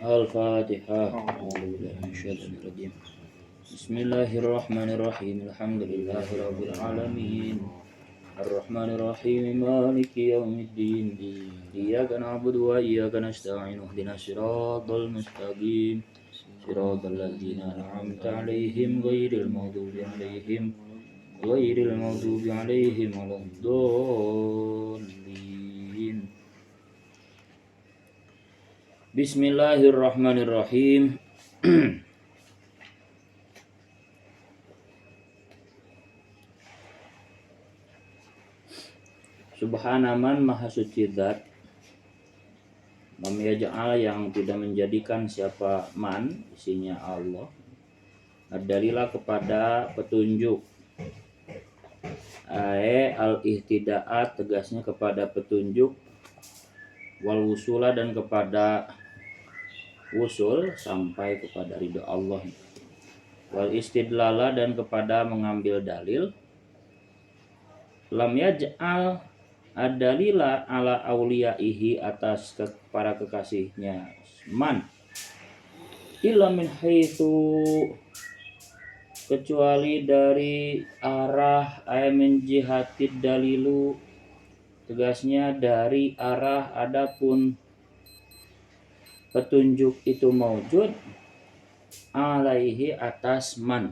Al-Fatihah. A'udzubillahi minasyaitonir rajim. Bismillahirrahmanirrahim. Alhamdulillahirabbil alamin. Ar-Rahmanir Rahim. Maliki yaumiddin. Iyyaka na'budu wa iyyaka nasta'in. Ihdinas siratal mustaqim. Siratal ladzina an'amta 'alaihim ghairil maghdubi 'alaihim waladdallin. Bismillahirrahmanirrahim. Subhanaman maha suci zat, lam yaj'al yang tidak menjadikan siapa man, isinya Allah, ad-dalila kepada petunjuk, al-ihtida'at tegasnya kepada petunjuk, wal wusula dan kepada wusul sampai kepada ridha Allah, wal istidlala dan kepada mengambil dalil, lam yaj'al ad-dalila ala auliyaihi atas para kekasihnya man, illa min haitsu kecuali dari arah min jihatid dalilu tegasnya dari arah adapun petunjuk itu maujud alaihi atas man.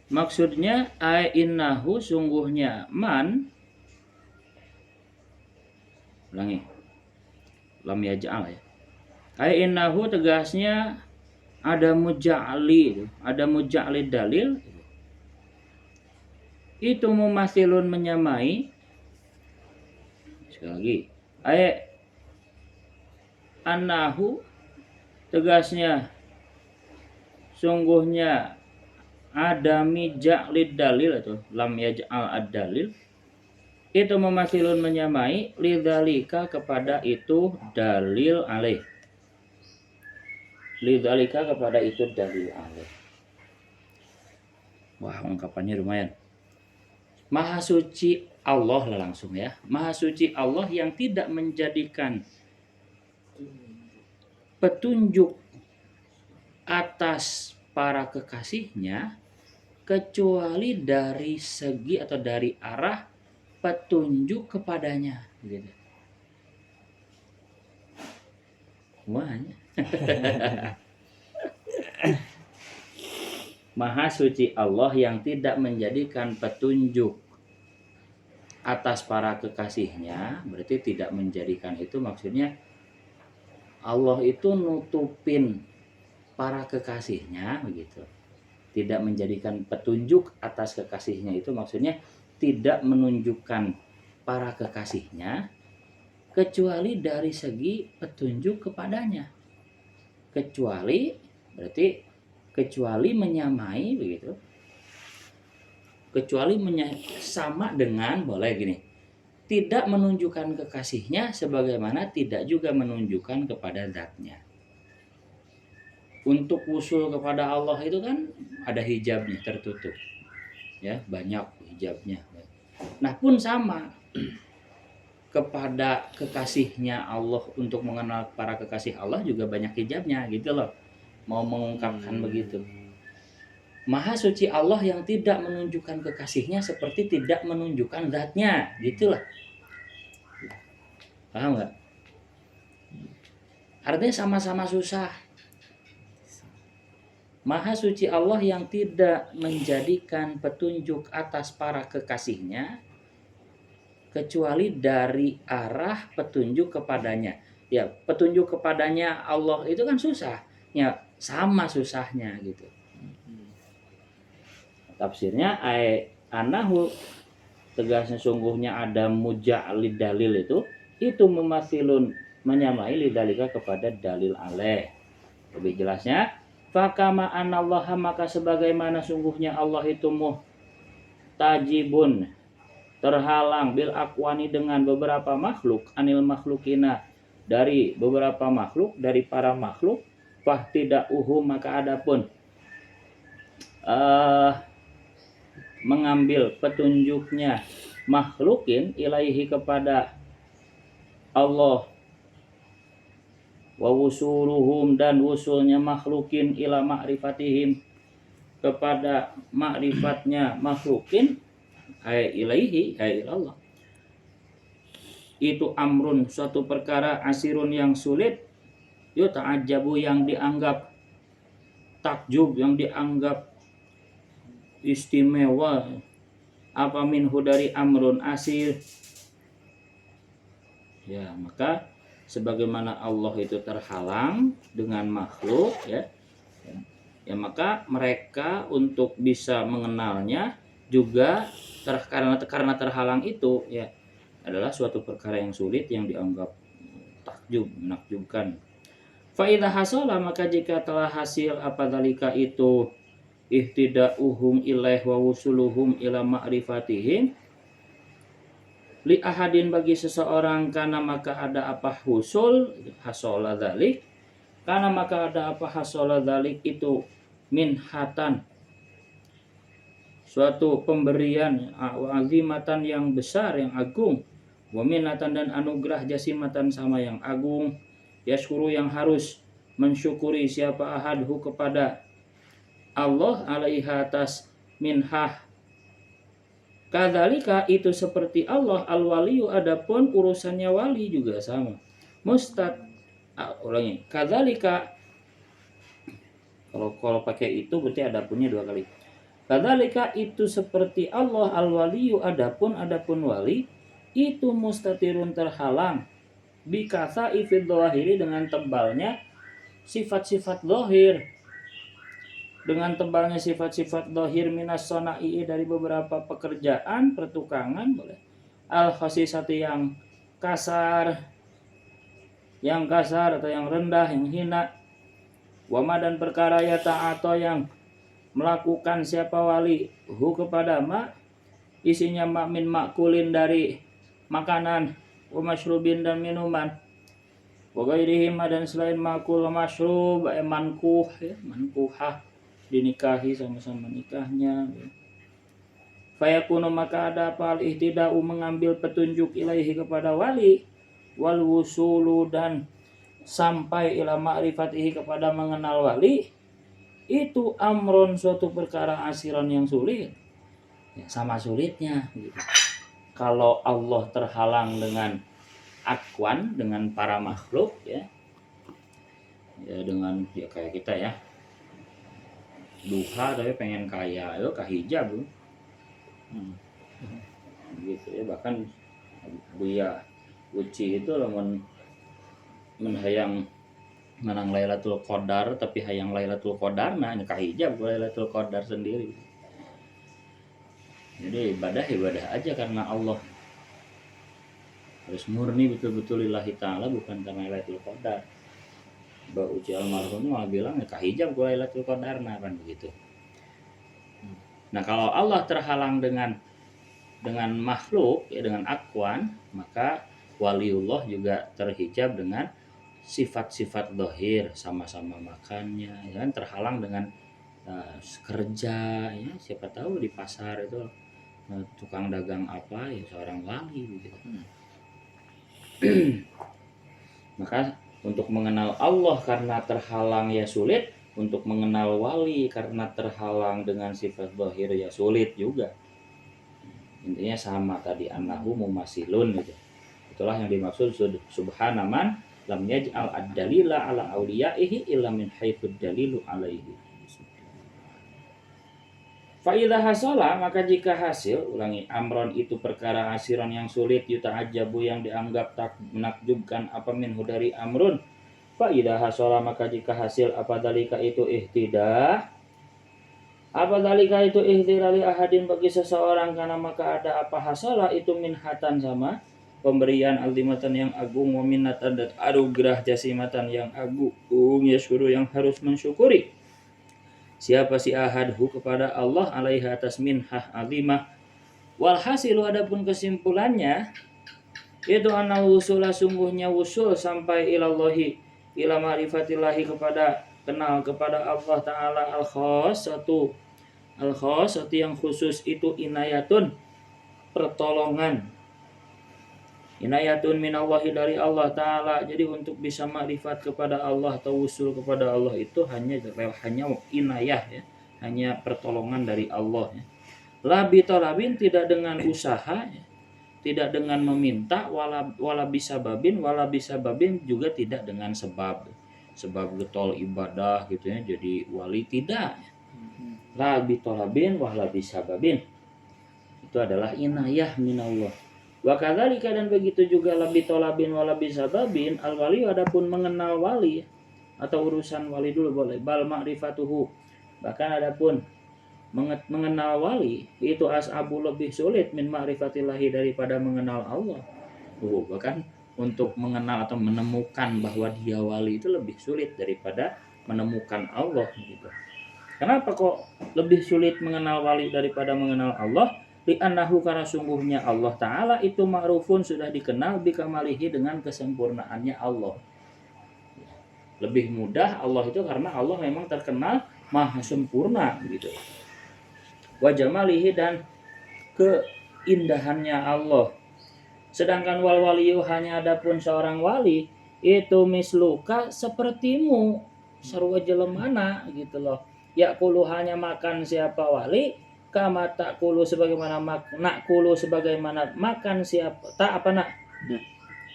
Maksudnya innahu sungguhnya man, ulangi, lam yaj'al ya. Innahu tegasnya ada muja'li, ada muja'li dalil, itu mumathilun menyamai. Sekali lagi, annahu tegasnya sungguhnya ada mija'lid dalil atau lam yaj'al ad-dalil, itu memasilun menyamai lidzalika kepada itu dalil alaih, lidzalika kepada itu dalil alaih. Wah, ungkapannya lumayan. Maha suci Allah langsung ya, maha suci Allah yang tidak menjadikan petunjuk atas para kekasihnya kecuali dari segi atau dari arah petunjuk kepadanya gitu. Semuanya. Maha suci Allah yang tidak menjadikan petunjuk atas para kekasihnya, berarti tidak menjadikan itu maksudnya Allah itu nutupin para kekasihnya begitu. Tidak menjadikan petunjuk atas kekasihnya itu maksudnya tidak menunjukkan para kekasihnya kecuali dari segi petunjuk kepadanya. Kecuali berarti kecuali menyamai begitu. Kecuali sama dengan, boleh gini, tidak menunjukkan kekasihnya sebagaimana tidak juga menunjukkan kepada zatnya. Untuk usul kepada Allah itu kan ada hijabnya, tertutup ya, banyak hijabnya. Nah pun sama kepada kekasihnya Allah, untuk mengenal para kekasih Allah juga banyak hijabnya gitu loh, mau mengungkapkan begitu. Maha suci Allah yang tidak menunjukkan kekasihnya seperti tidak menunjukkan zatnya gitulah, paham nggak? Artinya sama-sama susah. Maha suci Allah yang tidak menjadikan petunjuk atas para kekasihnya kecuali dari arah petunjuk kepadanya. Ya, petunjuk kepadanya Allah itu kan susah. Ya, sama susahnya gitu. Tafsirnya anahu tegasnya sungguhnya ada muja'lid dalil itu memasilun menyamai lidalika kepada dalil alaih. Lebih jelasnya, fakama anallaha maka sebagaimana sungguhnya Allah itu muhtajibun terhalang bil akwani dengan beberapa makhluk anil makhlukina dari beberapa makhluk dari para makhluk, tidak maka adapun mengambil petunjuknya makhlukin ilaihi kepada Allah, wa wusuluhum dan wusulnya makhlukin ila ma'rifatihim kepada ma'rifatnya makhlukin, ay ilaihi ay ilallah, itu amrun suatu perkara asirun yang sulit, yuta'ajabu yang dianggap takjub, yang dianggap istimewa, apa minhu dari amrun asir. Ya, maka sebagaimana Allah itu terhalang dengan makhluk, ya maka mereka untuk bisa mengenalnya juga karena terhalang itu, ya adalah suatu perkara yang sulit, yang dianggap takjub, menakjubkan. Fa idza hasala, maka jika telah hasil apa dalika itu, ihtida'uhum ilaih wa wusuluhum ila ma'rifatihim, li ahadin bagi seseorang, karena maka ada apa husul hasola dzalik, karena maka ada apa hasola dzalik itu minhatan, suatu pemberian, azimatan yang besar, yang agung, wa minatan dan anugerah jasimatan sama yang agung, yasyukuru yang harus mensyukuri siapa ahadhu kepada Allah alaiha atas minhah. Kadzalika itu seperti Allah, al-waliyu adapun urusannya wali juga sama. Ulangi. Kadzalika, kalau pakai itu berarti adapunnya 2 kali. Kadzalika itu seperti Allah, al-waliyu adapun wali, itu mustatirun terhalang, bikasa ifid dhahiri dengan tebalnya sifat-sifat dhahir, dengan tebalnya sifat-sifat dhahir minas sona'i dari beberapa pekerjaan pertukangan, boleh al-khasisati yang kasar atau yang rendah, yang hina, wama dan perkara ya ta'ato yang melakukan siapa wali hu kepada ma, isinya ma min makulin dari makanan, wa masyrubin dan minuman, wa ghairihim dan selain makul wa masyrub, mankuh ya, mankuhah dinikahi, sama-sama nikahnya. Fayakunu maka ada apa al-ihtida'u mengambil petunjuk ilaihi kepada wali, wal wusulu dan sampai ila ma'rifatihi kepada mengenal wali, itu amron suatu perkara asiran yang sulit, ya, sama sulitnya gitu. Kalau Allah terhalang dengan akwan, dengan para makhluk, ya dengan ya kayak kita ya, duha tapi pengen kaya, itu kahijab gitu ya. Bahkan Buya Uci itu menhayang menang Lailatul Qadar, tapi hayang Lailatul Qadar nah nikah hijab Lailatul Qadar sendiri. Jadi ibadah aja karena Allah, harus murni betul-betul lillahi ta'ala, bukan karena Lailatul Qadar. Mbak Uci almarhum malah bilang nikah hijab Lailatul Qadar nah kan begitu. Nah kalau Allah terhalang dengan makhluk, ya dengan akwan, maka waliullah juga terhijab dengan sifat-sifat dohir, sama-sama makannya, ya kan, terhalang dengan kerja, ya siapa tahu di pasar itu tukang dagang apa, ya seorang wali begitu. Maka untuk mengenal Allah karena terhalang ya sulit, untuk mengenal wali karena terhalang dengan sifat dohir ya sulit juga. Intinya sama tadi, annahu mumasilun gitu. Itulah yang dimaksud subhanaman lam yaj'al ad-dalila ala awliyaihi illa min haitsud dalilu alaihi. Fa idza hasala, maka jika hasil, ulangi, amron itu perkara asiran yang sulit, yuta'ajabu yang dianggap tak menakjubkan, apa minhu dari amrun. Fa idza hasala, maka jika hasil apa dalika itu ihtidah, apa dalika itu ihtirali ahadin bagi seseorang, karena maka ada apa hasala itu minhatan sama pemberian azimatan yang agung, wa minnatan dan anugerah jasimatan yang agung, yasyuru yang harus mensyukuri siapa si ahadhu kepada Allah alaiha atas minhah azimah. Walhasilu adapun kesimpulannya itu anna wusula sungguhnya wusul sampai ilallahi ila ma'rifatillahi kepada kenal kepada Allah Ta'ala al-khas satu yang khusus itu inayatun pertolongan, Inayatun minallahi dari Allah Ta'ala. Jadi untuk bisa makrifat kepada Allah atau usul kepada Allah itu hanya inayah ya, hanya pertolongan dari Allah ya. La bitolabin, tidak dengan usaha ya, tidak dengan meminta, wala bisa babin juga tidak dengan sebab getol ibadah gitu ya jadi wali, tidak. La bitolabin wala bisa babin, itu adalah inayah minallah. Wa kadzalika, dan begitu juga lebih tolabin wala bisababin al wali, adapun mengenal wali atau urusan wali dulu boleh, bal ma'rifatuhu, bahkan adapun mengenal wali itu as'abu, lebih sulit min ma'rifatillahi, daripada mengenal Allah. Bahkan untuk mengenal atau menemukan bahwa dia wali itu lebih sulit daripada menemukan Allah gitu. Kenapa kok lebih sulit mengenal wali daripada mengenal Allah? Li'annahu, karena sungguhnya Allah Ta'ala itu ma'rufun, sudah dikenal bikamalihi, dengan kesempurnaannya Allah. Lebih mudah Allah itu karena Allah memang terkenal maha sempurna gitu. Wa jamalihi, dan keindahannya Allah. Sedangkan wal waliyu, hanya adapun seorang wali itu misluka, sepertimu, sarua jelemana gitu loh. Yakulu, hanya makan siapa wali, kama takulu, sebagaimana nakulu, sebagaimana makan siapa tak apa nak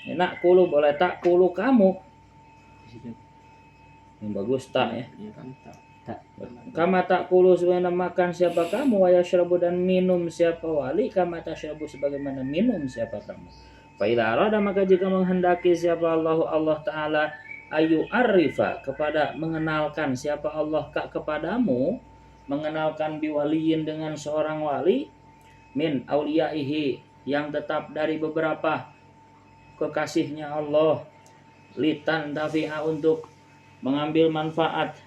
nakulu boleh, takulu kamu yang bagus tak ya, kama takulu, sebagaimana makan siapa kamu, wa yashrabu, dan minum siapa wali, kama tashrabu, sebagaimana minum siapa kamu. Fa idza arada, maka jika menghendaki siapa Allah Ta'ala ayu arifa, kepada mengenalkan siapa Allah kepadamu, mengenalkan biwaliyin, dengan seorang wali, min auliyaihi, yang tetap dari beberapa kekasihnya Allah, litan tafi'a, untuk mengambil manfaat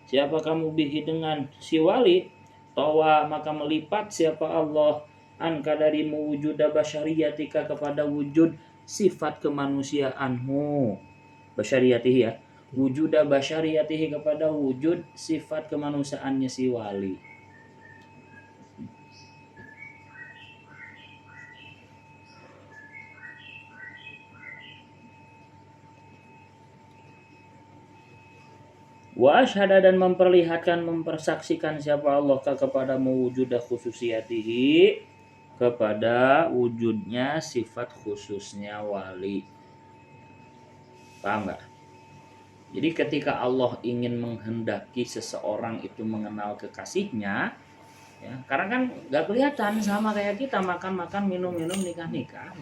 siapa kamu bihi, dengan si wali, tawa, maka melipat siapa Allah anka, dari mewujuda basyariyatika, kepada wujud sifat kemanusiaanmu, basyariyatihi ya, wujuda basyariyatihi, kepada wujud sifat kemanusiaannya si wali. Wa asyhada, dan memperlihatkan, mempersaksikan siapa Allah kepada mewujuda khususiyatihi, kepada wujudnya sifat khususnya wali. Paham gak? Jadi ketika Allah ingin menghendaki seseorang itu mengenal kekasihnya ya, karena kan gak kelihatan, sama kayak kita makan-makan, minum-minum, nikah-nikah.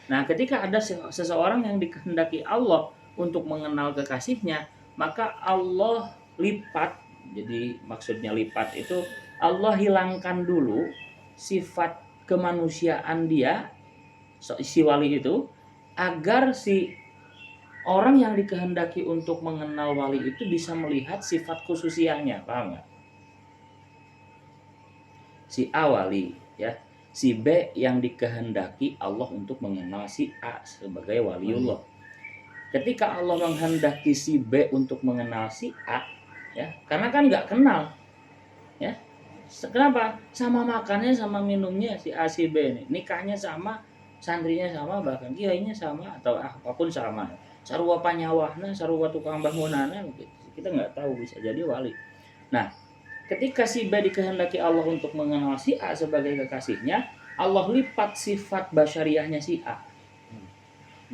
Nah ketika ada seseorang yang dikehendaki Allah untuk mengenal kekasihnya, maka Allah lipat. Jadi maksudnya lipat itu Allah hilangkan dulu sifat kemanusiaan dia, si wali itu, agar si orang yang dikehendaki untuk mengenal wali itu bisa melihat sifat khususianya. Paham gak? Si A wali ya, si B yang dikehendaki Allah untuk mengenal si A sebagai waliullah. Ketika Allah menghendaki si B untuk mengenal si A ya, karena kan nggak kenal ya, kenapa? Sama makannya, sama minumnya si A si B ini, nikahnya sama, santrinya sama, bahkan kiainya sama, atau apapun sama, sarua panyawahna, sarua tukang bangunannya, kita nggak tahu, bisa jadi wali. Nah ketika si B dikehendaki Allah untuk mengenal si A sebagai kekasihnya, Allah lipat sifat basyariahnya si A.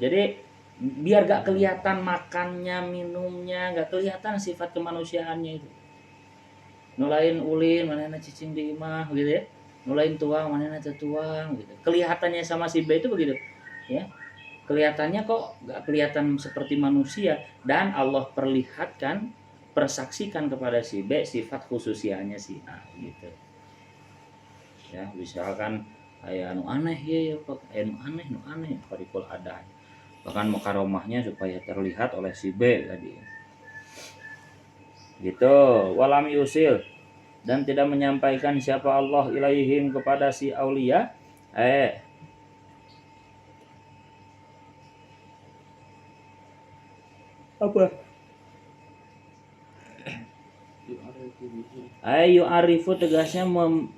Jadi biar gak kelihatan makannya, minumnya, gak kelihatan sifat kemanusiaannya itu. Nulain ulin, manehna cicing di imah gitu ya. Nulain tuang, manehna tuang gitu. Kelihatannya sama si B itu begitu. Ya. Kelihatannya kok gak kelihatan seperti manusia, dan Allah perlihatkan, persaksikan kepada si B sifat khususianya si A gitu. Ya, misalkan aya anu aneh ya Pak, anu aneh parikul ada. Bahkan mukaromahnya supaya terlihat oleh si B tadi. Gitu, walam yusil, dan tidak menyampaikan siapa Allah ilaihim, kepada si aulia. Apa? Ayu arifu, tegasnya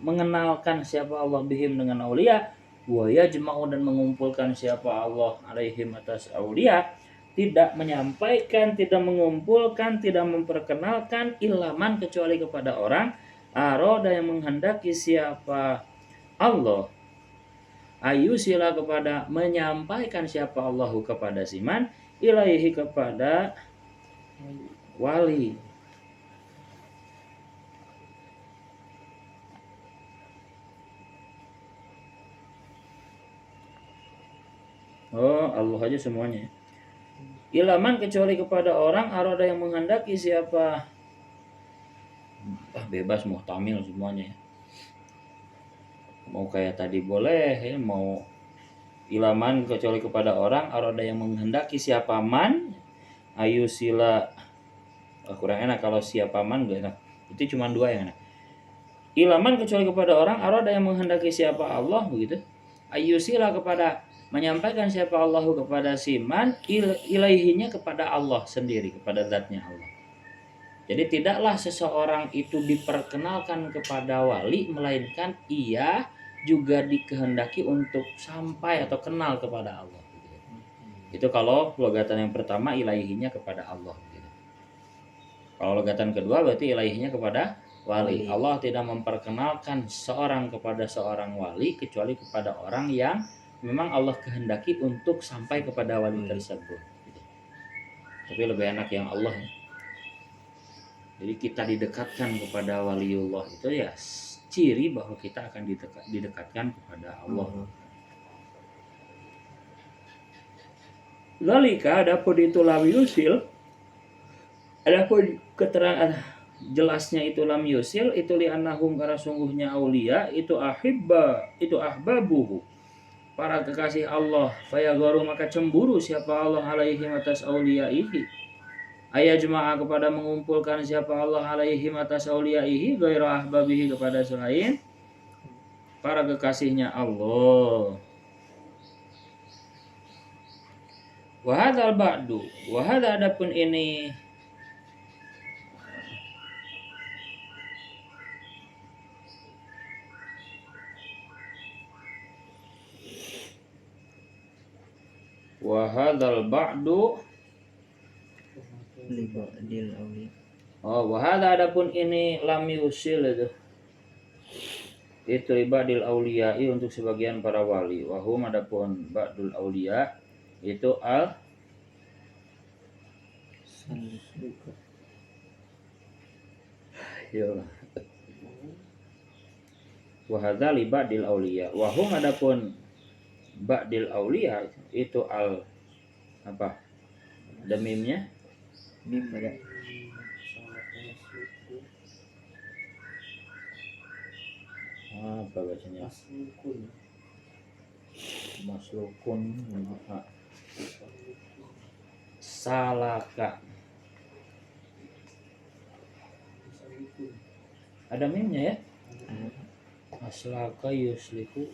mengenalkan siapa Allah bihim, dengan aulia, wa yajma'u dan mengumpulkan siapa Allah alaihim atas aulia, tidak menyampaikan, tidak mengumpulkan, tidak memperkenalkan ilaman kecuali kepada orang aroda yang menghendaki siapa Allah ayu sila kepada menyampaikan siapa Allahu kepada siman ilaihi kepada wali. Oh, Allah aja semuanya. Ilaman kecuali kepada orang aroda yang menghendaki siapa. Bebas muhtamil semuanya ya. Mau kayak tadi boleh ya, mau ilaman kecuali kepada orang aroda yang menghendaki siapa man ayu sila. Kurang enak kalau siapa man gak enak. Itu cuma dua yang enak. Ilaman kecuali kepada orang aroda yang menghendaki siapa Allah begitu. Ayu sila kepada menyampaikan siapa Allahu kepada siman ilaihinya kepada Allah sendiri, kepada zatnya Allah. Jadi tidaklah seseorang itu diperkenalkan kepada wali melainkan ia juga dikehendaki untuk sampai atau kenal kepada Allah. Itu kalau logatan yang pertama ilaihinya kepada Allah. Kalau logatan kedua berarti ilaihinya kepada wali. Allah tidak memperkenalkan seorang kepada seorang wali kecuali kepada orang yang memang Allah kehendaki untuk sampai kepada wali tersebut. Tapi lebih enak yang Allah ya. Jadi kita didekatkan kepada waliullah itu ya ciri bahwa kita akan didekatkan kepada Allah. Lalika adapun itu lam yusil, adapun keterangan jelasnya itu lam yusil itu li annahum karena sungguhnya aulia itu ahbabuhu para kekasih Allah fayagharu maka cemburu siapa Allah alaihim atas auliyaihi ayat jemaah kepada mengumpulkan siapa Allah alaihim atas auliyaihi ghaira ahbabihi kepada selain para kekasihnya Allah. Wa hadzal ba'du wa hadza adapun ini wa hadzal ba'du li ba'dil awliya. Oh, wa hadza adapun ini lam yusil itu ibadil auliyai untuk sebagian para wali. Wa hum adapun ba'dul auliya itu al yo. Wa hadza li ba'dil auliya. Wa hum adapun ba'dil auliya itu al apa? Ada mimnya? Mim ada. Apa bacanya? Maslukun. Salaka. Ada mimnya ya? Aslaka yusliku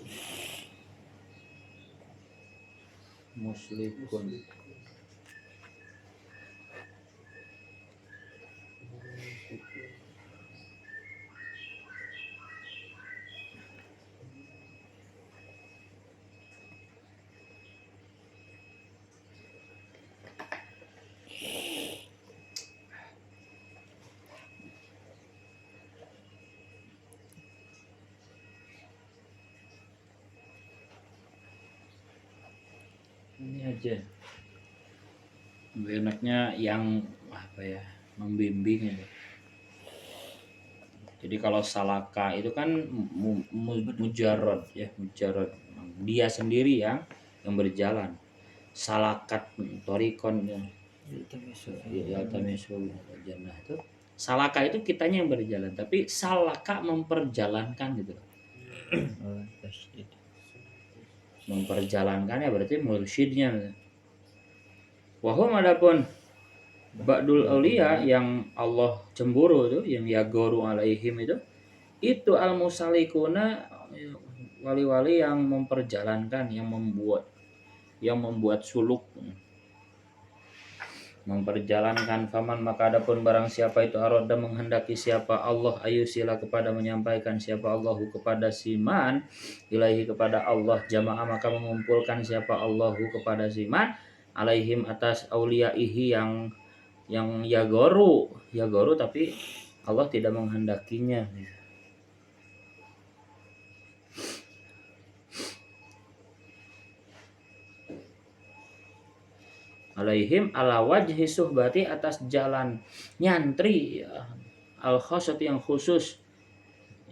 muslikun. Ini aja lebih enaknya yang apa ya membimbing ya. Jadi kalau salaka itu kan mujarrad ya, mujarrad dia sendiri yang berjalan. Salakat torikon ya tamisul jannah itu salaka itu kitanya yang berjalan tapi salaka memperjalankan gitu. Memperjalankannya berarti mursyidnya. Wahum adapun ba'dul auliya yang Allah cemburu itu yang yagoru alaihim itu al musalikuna wali-wali yang memperjalankan yang membuat suluk memperjalankan. Faman maka adapun barang siapa itu aroda menghendaki siapa Allah ayu sila kepada menyampaikan siapa Allahu kepada siman ilaihi kepada Allah jamaah maka mengumpulkan siapa Allahu kepada siman alaihim atas auliyaihi yang yagoru tapi Allah tidak menghendakinya. Alaihim ala wajhi suhbati atas jalan nyantri ya, al khosati yang khusus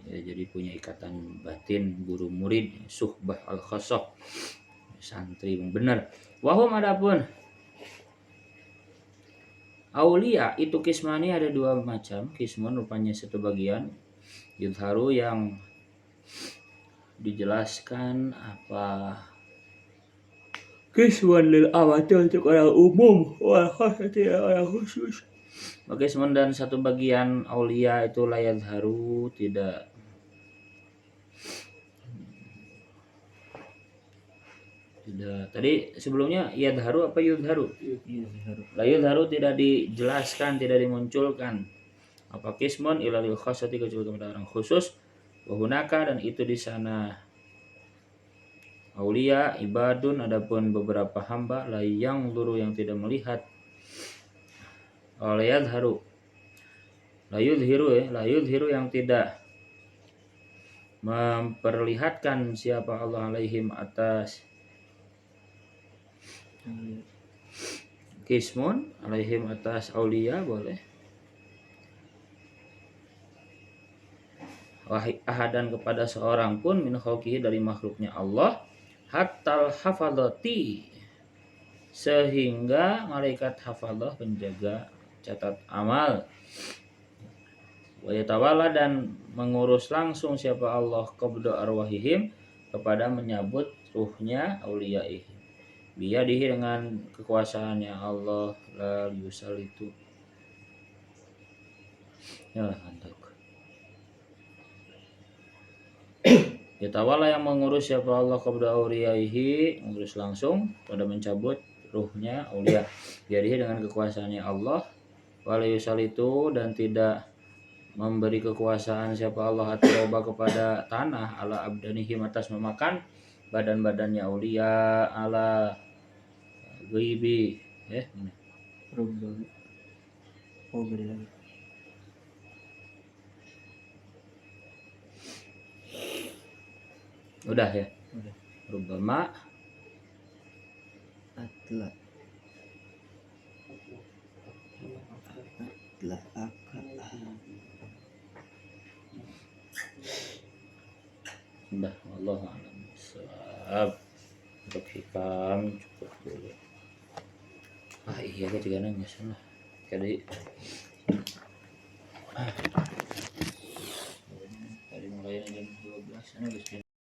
ya, jadi punya ikatan batin guru murid suhbah al khosoh santri yang benar. Wahum adapun aulia itu kismani ada dua macam. Kismun rupanya satu bagian yudharu yang dijelaskan apa kismun lil awati untuk orang umum wal khasati orang khusus. Kismun dan satu bagian aulia itu layat haru tidak tadi sebelumnya yadharu apa yudharu? Yudharu tidak dijelaskan, tidak dimunculkan. Apa kismun ilalil khasati kecuali kepada orang khusus. Wahunaka dan itu di sana aulia ibadun adapun beberapa hamba layang luru yang tidak melihat. Yadharu layudhiru yang tidak memperlihatkan siapa Allah alaihim atas kismun alaihim atas aulia boleh ahadan kepada seorang pun min khalqihi dari makhluknya Allah hatal hafadati sehingga malaikat hafadah penjaga catat amal wa yatawalla dan mengurus langsung siapa Allah qabda arwahihim kepada menyabut ruhnya auliyaihim biyadihi dengan kekuasaannya Allah la yusal itu ya mantap. Yatawalla yang mengurus siapa Allah qabda auliyaihi mengurus langsung pada mencabut ruhnya aulia biyadihi dengan kekuasaannya Allah wala yusal itu dan tidak memberi kekuasaan siapa Allah atauba kepada tanah ala abdanihim atas memakan badan-badannya aulia ala ghaibi udah ya udah. Rubbama atla udah wallahu a'lam bishawab. Untuk hikam cukup dulu. Iya kan juga nanya sana. Tadi mulai jam 12 sana